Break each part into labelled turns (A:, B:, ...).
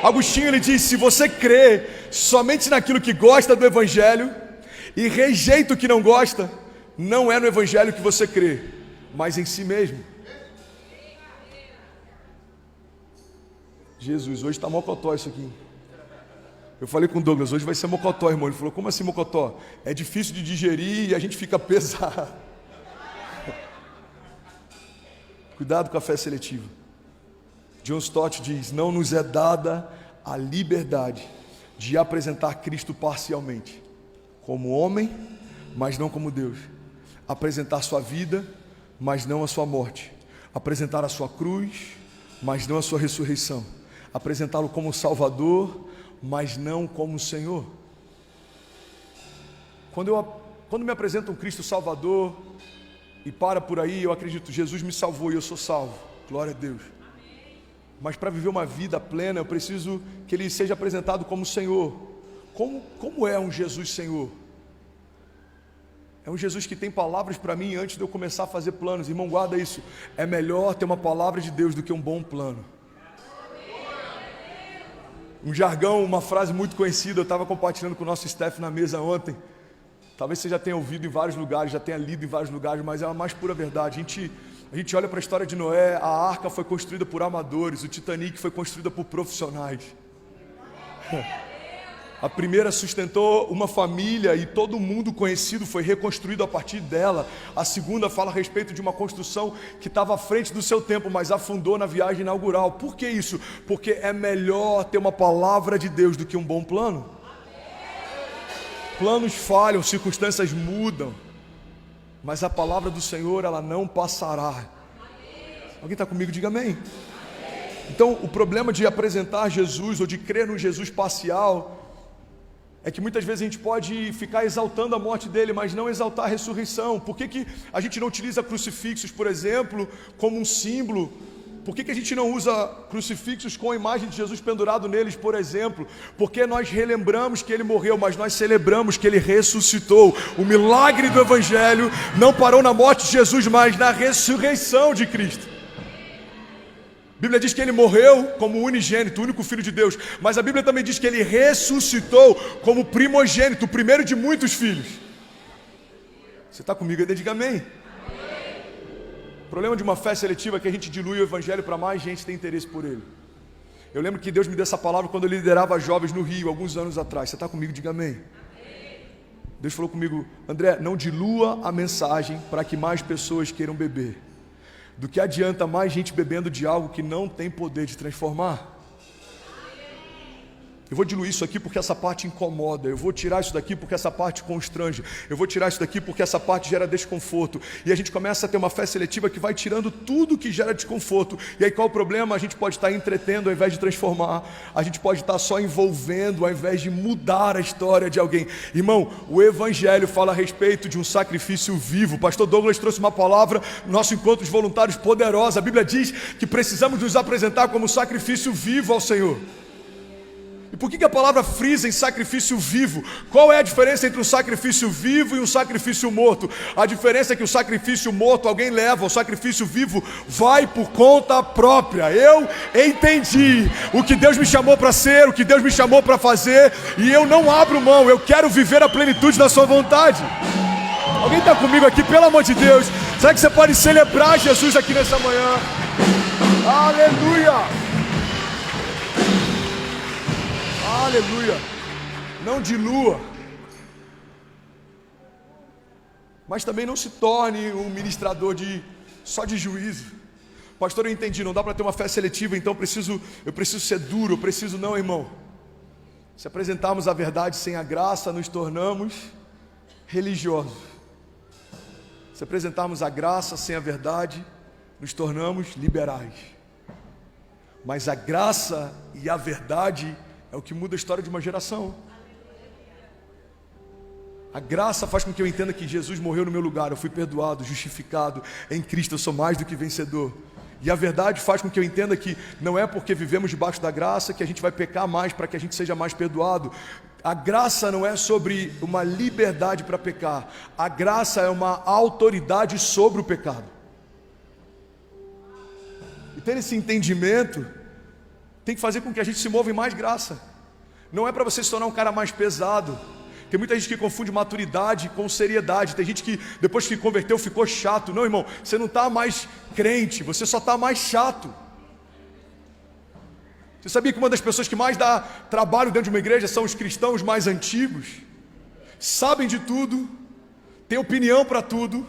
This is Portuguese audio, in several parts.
A: Agostinho, ele diz: se você crê somente naquilo que gosta do Evangelho e rejeita o que não gosta, não é no Evangelho que você crê, mas em si mesmo. Jesus, hoje está mocotó isso aqui. Eu falei com o Douglas, hoje vai ser mocotó, irmão. Ele falou: como assim mocotó? É difícil de digerir e a gente fica pesado. Cuidado com a fé seletiva. John Stott diz: não nos é dada a liberdade de apresentar Cristo parcialmente, como homem, mas não como Deus. Apresentar sua vida, mas não a sua morte. Apresentar a sua cruz, mas não a sua ressurreição. Apresentá-lo como Salvador, mas não como Senhor. Quando me apresenta um Cristo Salvador e para por aí, eu acredito: Jesus me salvou e eu sou salvo, glória a Deus. Mas para viver uma vida plena, eu preciso que Ele seja apresentado como Senhor. Como é um Jesus Senhor? É um Jesus que tem palavras para mim antes de eu começar a fazer planos. Irmão, guarda isso. É melhor ter uma palavra de Deus do que um bom plano. Um jargão, uma frase muito conhecida, eu estava compartilhando com o nosso staff na mesa ontem. Talvez você já tenha ouvido em vários lugares, já tenha lido em vários lugares, mas é a mais pura verdade. A gente olha para a história de Noé, a arca foi construída por amadores, o Titanic foi construída por profissionais. A primeira sustentou uma família e todo mundo conhecido foi reconstruído a partir dela. A segunda fala a respeito de uma construção que estava à frente do seu tempo, mas afundou na viagem inaugural. Por que isso? Porque é melhor ter uma palavra de Deus do que um bom plano. Planos falham, circunstâncias mudam, mas a palavra do Senhor, ela não passará. Alguém está comigo? Diga amém. Então, o problema de apresentar Jesus ou de crer no Jesus parcial é que muitas vezes a gente pode ficar exaltando a morte dele, mas não exaltar a ressurreição. Por que a gente não utiliza crucifixos, por exemplo, como um símbolo? Por que a gente não usa crucifixos com a imagem de Jesus pendurado neles, por exemplo? Porque nós relembramos que ele morreu, mas nós celebramos que ele ressuscitou. O milagre do Evangelho não parou na morte de Jesus, mas na ressurreição de Cristo. A Bíblia diz que ele morreu como unigênito, o único Filho de Deus, mas a Bíblia também diz que ele ressuscitou como primogênito, o primeiro de muitos filhos. Você está comigo aí? Diga amém. O problema de uma fé seletiva é que a gente dilui o Evangelho para mais gente ter interesse por ele. Eu lembro que Deus me deu essa palavra quando eu liderava jovens no Rio, alguns anos atrás. Você está comigo? Diga amém. Deus falou comigo: André, não dilua a mensagem para que mais pessoas queiram beber. Do que adianta mais gente bebendo de algo que não tem poder de transformar? Eu vou diluir isso aqui porque essa parte incomoda. Eu vou tirar isso daqui porque essa parte constrange. Eu vou tirar isso daqui porque essa parte gera desconforto. E a gente começa a ter uma fé seletiva que vai tirando tudo que gera desconforto. E aí qual o problema? A gente pode estar entretendo ao invés de transformar. A gente pode estar só envolvendo ao invés de mudar a história de alguém. Irmão, o Evangelho fala a respeito de um sacrifício vivo. O pastor Douglas trouxe uma palavra no nosso encontro de voluntários poderosa. A Bíblia diz que precisamos nos apresentar como sacrifício vivo ao Senhor. E por que a palavra frisa em sacrifício vivo? Qual é a diferença entre um sacrifício vivo e um sacrifício morto? A diferença é que o sacrifício morto alguém leva, o sacrifício vivo vai por conta própria. Eu entendi o que Deus me chamou para ser, o que Deus me chamou para fazer, e eu não abro mão, eu quero viver a plenitude da sua vontade. Alguém está comigo aqui, pelo amor de Deus? Será que você pode celebrar Jesus aqui nessa manhã? Aleluia! Aleluia, não dilua, mas também não se torne um ministrador só de juízo. Pastor, eu entendi, não dá para ter uma fé seletiva, então eu preciso ser duro, não, irmão. Se apresentarmos a verdade sem a graça, nos tornamos religiosos. Se apresentarmos a graça sem a verdade, nos tornamos liberais. Mas a graça e a verdade é o que muda a história de uma geração. A graça faz com que eu entenda que Jesus morreu no meu lugar, eu fui perdoado, justificado, em Cristo eu sou mais do que vencedor. E a verdade faz com que eu entenda que não é porque vivemos debaixo da graça que a gente vai pecar mais para que a gente seja mais perdoado. A graça não é sobre uma liberdade para pecar, a graça é uma autoridade sobre o pecado. E ter esse entendimento tem que fazer com que a gente se mova em mais graça. Não é para você se tornar um cara mais pesado. Tem muita gente que confunde maturidade com seriedade. Tem gente que depois que converteu ficou chato. Não, irmão, você não está mais crente, você só está mais chato. Você sabia que uma das pessoas que mais dá trabalho dentro de uma igreja são os cristãos mais antigos? Sabem de tudo, têm opinião para tudo.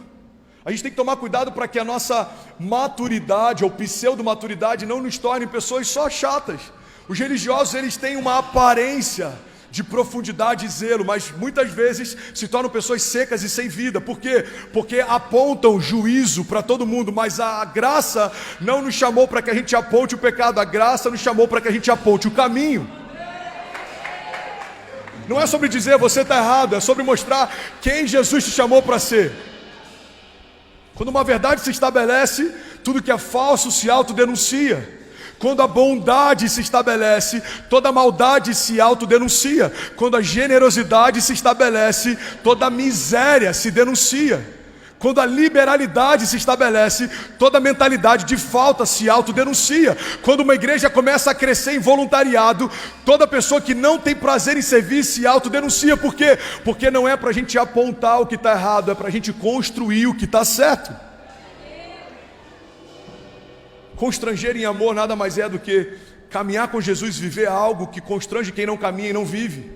A: A gente tem que tomar cuidado para que a nossa maturidade ou pseudo-maturidade não nos torne pessoas só chatas. Os religiosos, eles têm uma aparência de profundidade e zelo, mas muitas vezes se tornam pessoas secas e sem vida. Por quê? Porque apontam juízo para todo mundo, mas a graça não nos chamou para que a gente aponte o pecado, a graça nos chamou para que a gente aponte o caminho. Não é sobre dizer você está errado, é sobre mostrar quem Jesus te chamou para ser. Quando uma verdade se estabelece, tudo que é falso se autodenuncia. Quando a bondade se estabelece, toda a maldade se autodenuncia. Quando a generosidade se estabelece, toda a miséria se denuncia. Quando a liberalidade se estabelece, toda a mentalidade de falta se autodenuncia. Quando uma igreja começa a crescer em voluntariado, toda pessoa que não tem prazer em servir se autodenuncia. Por quê? Porque não é para a gente apontar o que está errado, é para a gente construir o que está certo. Constranger em amor nada mais é do que caminhar com Jesus, viver algo que constrange quem não caminha e não vive.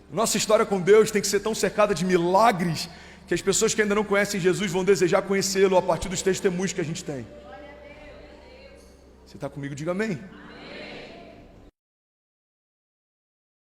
A: Nossa história com Deus tem que ser tão cercada de milagres que as pessoas que ainda não conhecem Jesus vão desejar conhecê-lo a partir dos testemunhos que a gente tem. Você está comigo? Diga amém.